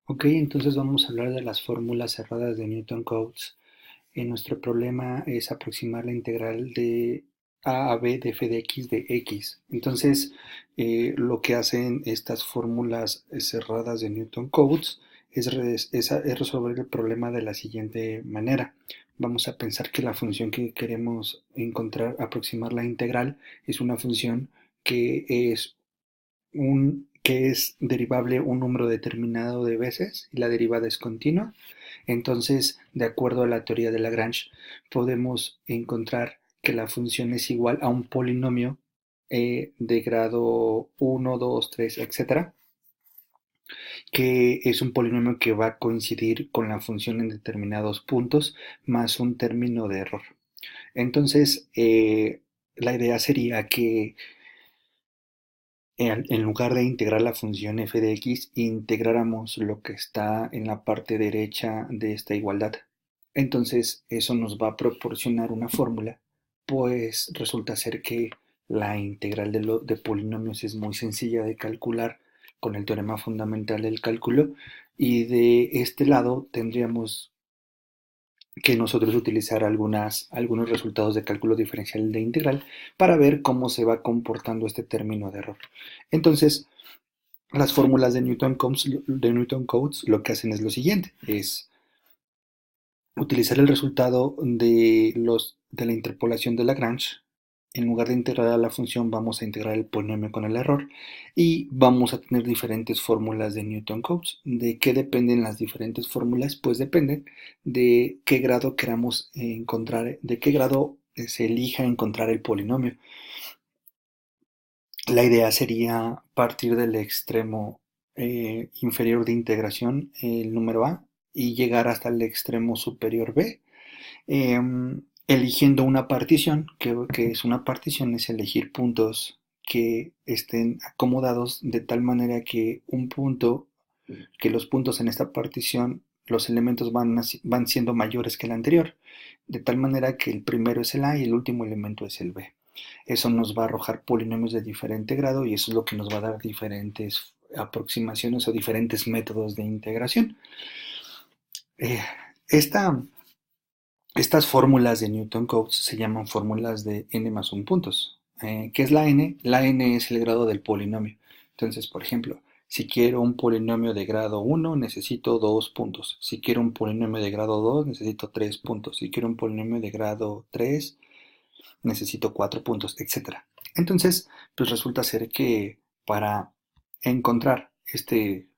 Ok, entonces vamos a hablar de las fórmulas cerradas de Newton-Cotes. Nuestro problema es aproximar la integral de a b de f de x. Entonces, lo que hacen estas fórmulas cerradas de Newton-Cotes es resolver el problema de la siguiente manera. Vamos a pensar que la función que queremos encontrar, aproximar la integral, es una función que es derivable un número determinado de veces y la derivada es continua. Entonces, de acuerdo a la teoría de Lagrange, podemos encontrar que la función es igual a un polinomio de grado 1, 2, 3, etcétera, que es un polinomio que va a coincidir con la función en determinados puntos más un término de error. Entonces, la idea sería que en lugar de integrar la función f de x, integráramos lo que está en la parte derecha de esta igualdad. Entonces, eso nos va a proporcionar una fórmula, pues resulta ser que la integral de polinomios es muy sencilla de calcular con el teorema fundamental del cálculo, y de este lado tendríamos que nosotros utilizar algunos resultados de cálculo diferencial de integral para ver cómo se va comportando este término de error. Entonces, las fórmulas de Newton Cotes lo que hacen es lo siguiente, es utilizar el resultado de la interpolación de Lagrange. En lugar de integrar a la función, vamos a integrar el polinomio con el error y vamos a tener diferentes fórmulas de Newton-Cotes. ¿De qué dependen las diferentes fórmulas? Pues dependen de qué grado queramos encontrar, de qué grado se elija encontrar el polinomio. La idea sería partir del extremo inferior de integración, el número a, y llegar hasta el extremo superior b, eligiendo una partición. Que es una partición? Es elegir puntos que estén acomodados de tal manera que los puntos en esta partición, los elementos van siendo mayores que el anterior, de tal manera que el primero es el a y el último elemento es el b. Eso nos va a arrojar polinomios de diferente grado y eso es lo que nos va a dar diferentes aproximaciones o diferentes métodos de integración. Eh, esta Estas fórmulas de Newton-Cotes se llaman fórmulas de n más 1 puntos. ¿Qué es la n? La n es el grado del polinomio. Entonces, por ejemplo, si quiero un polinomio de grado 1, necesito 2 puntos. Si quiero un polinomio de grado 2, necesito 3 puntos. Si quiero un polinomio de grado 3, necesito 4 puntos, etcétera. Entonces, pues resulta ser que para encontrar este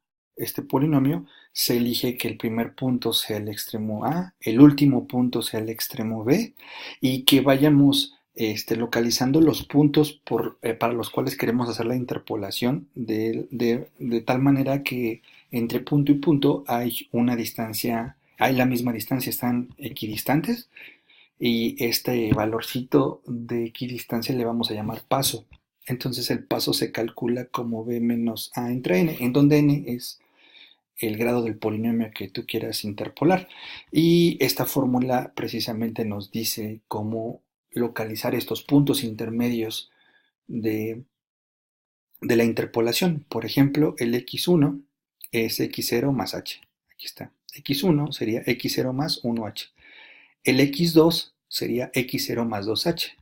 polinomio, se elige que el primer punto sea el extremo A, el último punto sea el extremo B, y que vayamos localizando los puntos para los cuales queremos hacer la interpolación de tal manera que entre punto y punto hay una distancia, hay la misma distancia, están equidistantes, y este valorcito de equidistancia le vamos a llamar paso. Entonces el paso se calcula como b menos a entre n, en donde n es el grado del polinomio que tú quieras interpolar. Y esta fórmula precisamente nos dice cómo localizar estos puntos intermedios de, de la interpolación. Por ejemplo, el x1 es x0 más h. Aquí está. X1 sería x0 más 1h. El x2 sería x0 más 2h.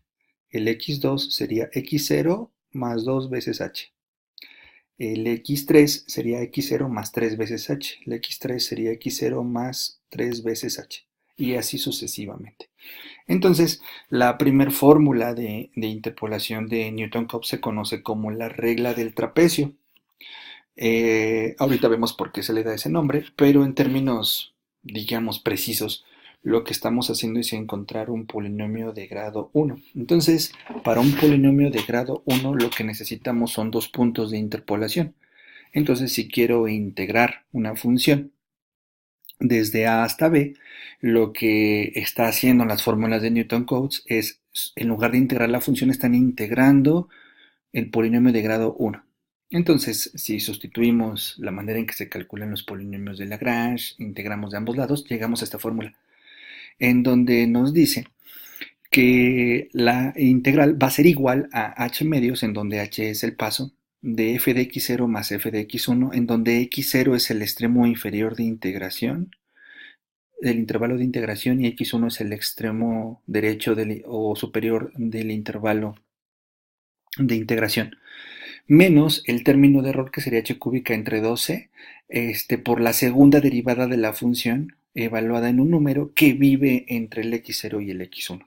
El x2 sería x0 más 2 veces h. El x3 sería x0 más 3 veces h. El x3 sería x0 más 3 veces h. Y así sucesivamente. Entonces, la primera fórmula de interpolación de Newton-Cotes se conoce como la regla del trapecio. Ahorita vemos por qué se le da ese nombre, pero en términos, digamos, precisos, lo que estamos haciendo es encontrar un polinomio de grado 1. Entonces, para un polinomio de grado 1, lo que necesitamos son dos puntos de interpolación. Entonces, si quiero integrar una función desde A hasta B, lo que está haciendo las fórmulas de Newton-Cotes es, en lugar de integrar la función, están integrando el polinomio de grado 1. Entonces, si sustituimos la manera en que se calculan los polinomios de Lagrange, integramos de ambos lados, llegamos a esta fórmula, en donde nos dice que la integral va a ser igual a h medios, en donde h es el paso de f de x0 más f de x1, en donde x0 es el extremo inferior de integración del intervalo de integración y x1 es el extremo derecho o superior del intervalo de integración, menos el término de error que sería h cúbica entre 12 por la segunda derivada de la función evaluada en un número que vive entre el x0 y el x1.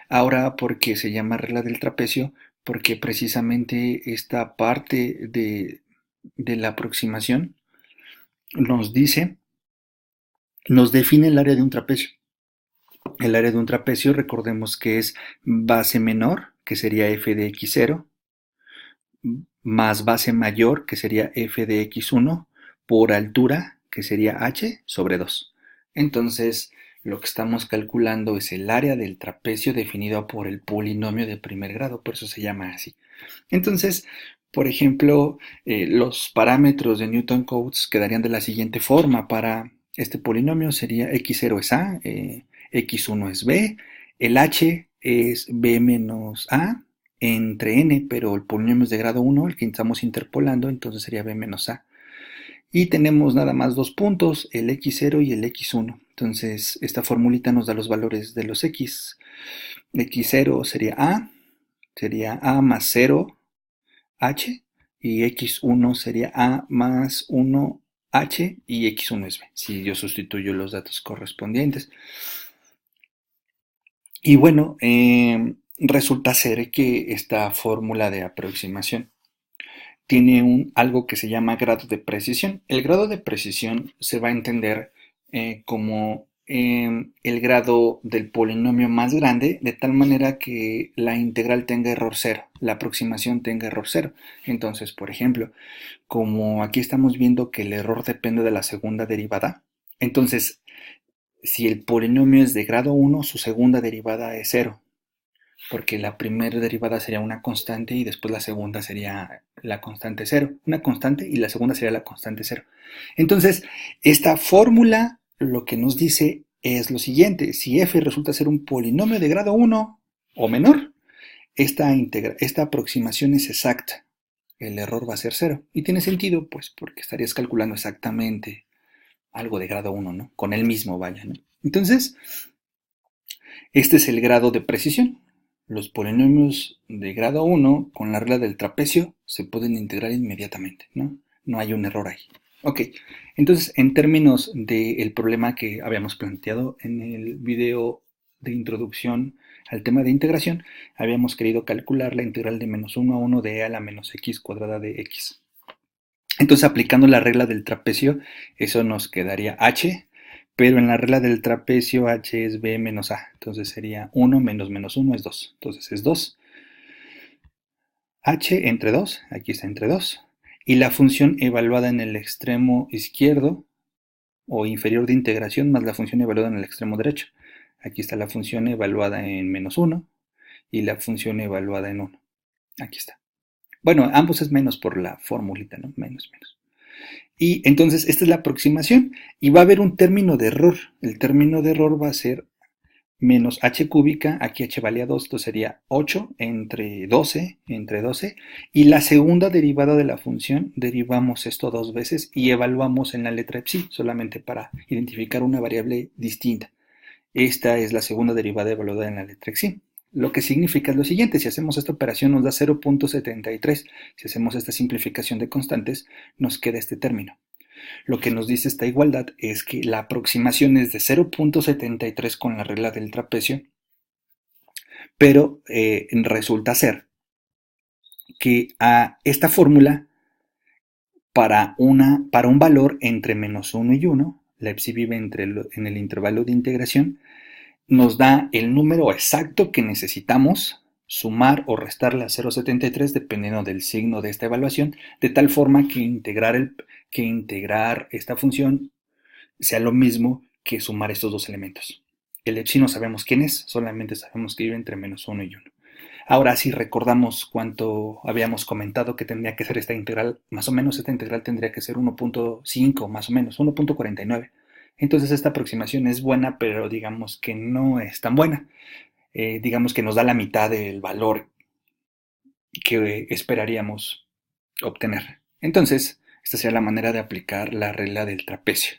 Ahora, ¿por qué se llama regla del trapecio? Porque precisamente esta parte de la aproximación nos nos define el área de un trapecio. El área de un trapecio, recordemos que es base menor, que sería f de x0, más base mayor, que sería f de x1, por altura, que sería h sobre 2. Entonces, lo que estamos calculando es el área del trapecio definido por el polinomio de primer grado, por eso se llama así. Entonces, por ejemplo, los parámetros de Newton-Cotes quedarían de la siguiente forma para este polinomio: sería x0 es a, x1 es b, el h es b menos a entre n, pero el polinomio es de grado 1, el que estamos interpolando, entonces sería b menos a. Y tenemos nada más dos puntos, el x0 y el x1. Entonces, esta formulita nos da los valores de los x. x0 sería a más 0, h, y x1 sería a más 1h y x1 es b, si yo sustituyo los datos correspondientes. Y bueno, resulta ser que esta fórmula de aproximación tiene algo que se llama grado de precisión. El grado de precisión se va a entender como el grado del polinomio más grande, de tal manera que la integral tenga error cero, la aproximación tenga error cero. Entonces, por ejemplo, como aquí estamos viendo que el error depende de la segunda derivada, entonces, si el polinomio es de grado 1, su segunda derivada es cero, porque la primera derivada sería una constante y después la segunda sería la constante cero. Una constante y la segunda sería la constante cero. Entonces, esta fórmula lo que nos dice es lo siguiente: si f resulta ser un polinomio de grado 1 o menor, esta aproximación es exacta. El error va a ser cero. Y tiene sentido, pues, porque estarías calculando exactamente algo de grado 1, ¿no? Con el mismo, vaya, ¿no? Entonces, este es el grado de precisión. Los polinomios de grado 1 con la regla del trapecio se pueden integrar inmediatamente, ¿no? No hay un error ahí. Ok, entonces en términos del problema que habíamos planteado en el video de introducción al tema de integración, habíamos querido calcular la integral de menos 1 a 1 de a la menos x cuadrada de x. Entonces, aplicando la regla del trapecio, eso nos quedaría h, pero en la regla del trapecio h es b menos a. Entonces sería 1 menos menos 1 es 2. Entonces es 2. H entre 2, aquí está entre 2. Y la función evaluada en el extremo izquierdo o inferior de integración más la función evaluada en el extremo derecho. Aquí está la función evaluada en menos 1 y la función evaluada en 1. Aquí está. Bueno, ambos es menos por la formulita, ¿no? Menos, menos. Y entonces esta es la aproximación y va a haber un término de error. El término de error va a ser menos h cúbica, aquí h valía 2, entonces sería 8 entre 12, y la segunda derivada de la función derivamos esto dos veces y evaluamos en la letra psi, solamente para identificar una variable distinta. Esta es la segunda derivada evaluada en la letra psi. Lo que significa es lo siguiente: si hacemos esta operación nos da 0.73, si hacemos esta simplificación de constantes nos queda este término. Lo que nos dice esta igualdad es que la aproximación es de 0.73 con la regla del trapecio, pero resulta ser que a esta fórmula para un valor entre menos 1 y 1, la psi vive en el intervalo de integración, nos da el número exacto que necesitamos sumar o restarle a 0.73 dependiendo del signo de esta evaluación, de tal forma que integrar esta función sea lo mismo que sumar estos dos elementos. El psi no sabemos quién es, solamente sabemos que vive entre menos 1 y 1. Ahora, si recordamos cuánto habíamos comentado que tendría que ser esta integral, más o menos esta integral tendría que ser 1.5, más o menos, 1.49. Entonces esta aproximación es buena, pero digamos que no es tan buena. Digamos que nos da la mitad del valor que esperaríamos obtener. Entonces, esta sería la manera de aplicar la regla del trapecio.